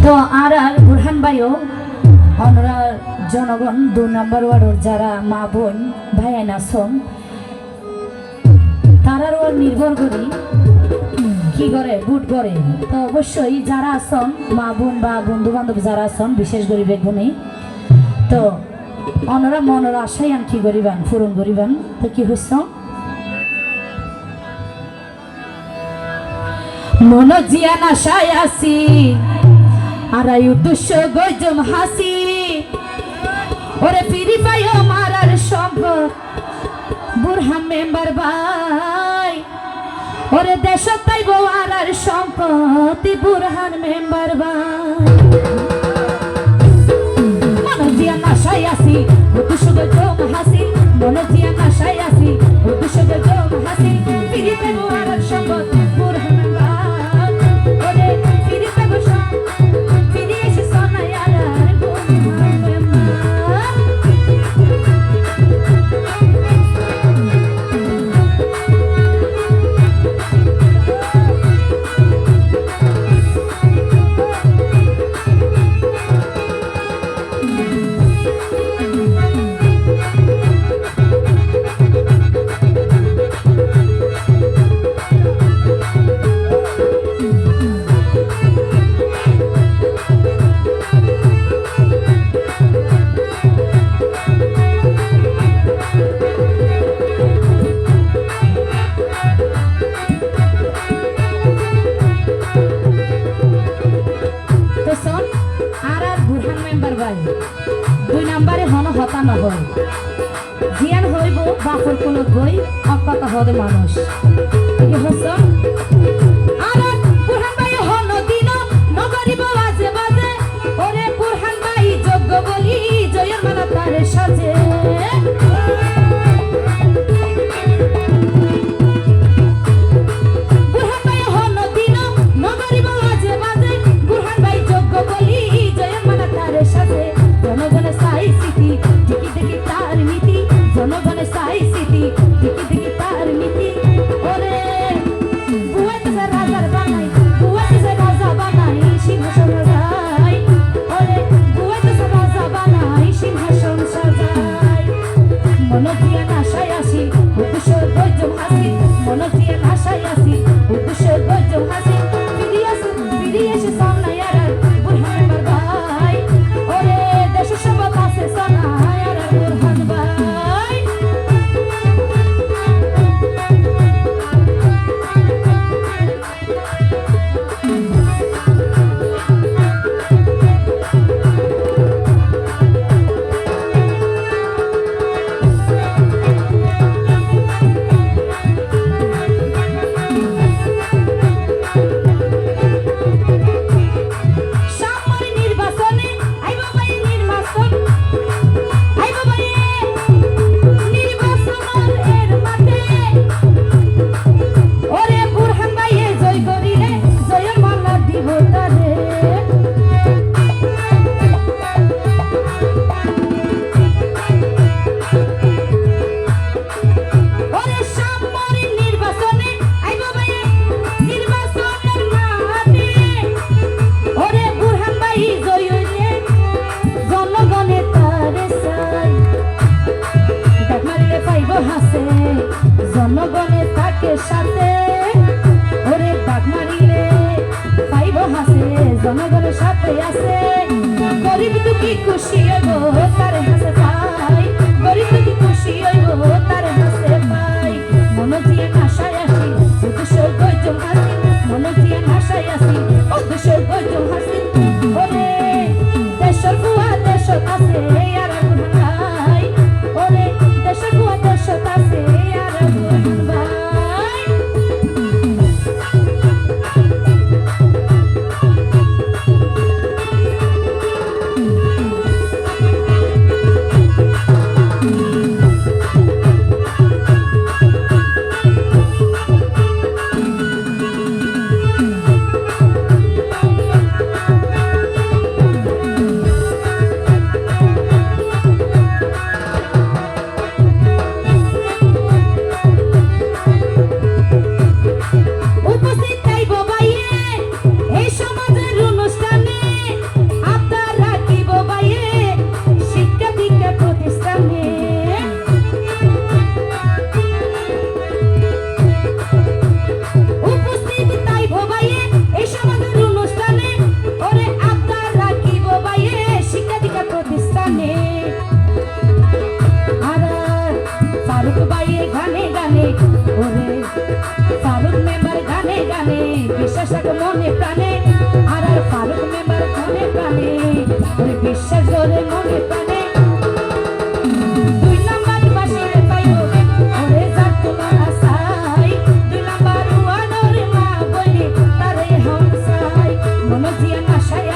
তো আর বুরহান ভাইও আমরা জনগণ 2 নম্বর ওয়ার্ডের যারা মা বোন ভাই আছেন তারার উপর নির্ভর করি কি করে ভোট করে। তো অবশ্যই যারা আছেন মা বোন বা বন্ধু বান্ধব যারা আছেন বিশেষ করে বেগুনি তো অনরা মনের আশাই আন কি করিবান পূরণ করিবান। তো কি হইছ মন জিয়ান আশায় আসি আর উদ্দেশ্য গজম হাসি ওরে ফিরি পাইও মারার সম্পদ বুরহান মেম্বার ভাই ওরে দেশ তাইব আর সম্পত্তি বুরহান মেম্বার ভাই মন জিয়ান আশায় আসি উদ্দেশ্য গজম হাসি মন জিয়ান আশায় আসি উদ্দেশ্য গজম হাসি ফিরি পাইব আর সম্পদ বুরহান দুই নম্বরে হন হতা নহয় জিয়ান হইব বাপর কোন গই অকত হদে মানুষ কি হস আর বুরহান ভাই হন দিন নগরিব বাজে বাজে ওরে বুরহান ভাই যোগ্য বলি জয়ের মালা তারে সাজে বুরহান ভাই হন দিন নগরিব বাজে বাজে বুরহান ভাই যোগ্য বলি জয়ের মালা তারে সাজে জনগণের সাই সিটি দেখি দেখি তার নীতি জনগণের সাই সিটি দেখি দেখি তার নীতি ওরে বুয়াতে রাজার বানাই বুয়াতে রাজা বানাই সিংহাসন সাজাই ওরে বুয়াতে রাজা বানাই সিংহাসন সাজাই মন দিয়ে আশায় আসি উদ্দেশ্য গজম হাসি মন দিয়ে আশায় আসি উদ্দেশ্য গজম হাসি ফিরে এসে সামনে আর বুরহান ভাই ওরে দেশ সব আছে সোনা আর বুরহান ভাই জনগণে তাকে সাথে ওরে ডাক মারিলে পাইব হাসে জনগণের সাথে আছে গরিব দুঃখী খুশি হইব তার হাসে পাই গরিব দুঃখী খুশি হইব তার হাসে পাই মন দিয়ে আশায় আসি উদ্দেশ্য গজম হাসি মন দিয়ে আশায় আসি উদ্দেশ্য গজম হাসি ওরে দেশের বুয়া দেশ আছে আর ভাই ওরে দেশের বুয়া দেশ আছে বিশ্বাস রাখ মনে প্রাণে আর আর ফারুক মেম্বার মনে প্রাণে ওরে বিশ্বাস করে মনে প্রাণে দুই নাম্বার বাসির পাইও ওরে যার তোমার আশাই দুই নাম্বার ওয়ানোর মা বলি তারে হামসাই মন জিয়া আশায়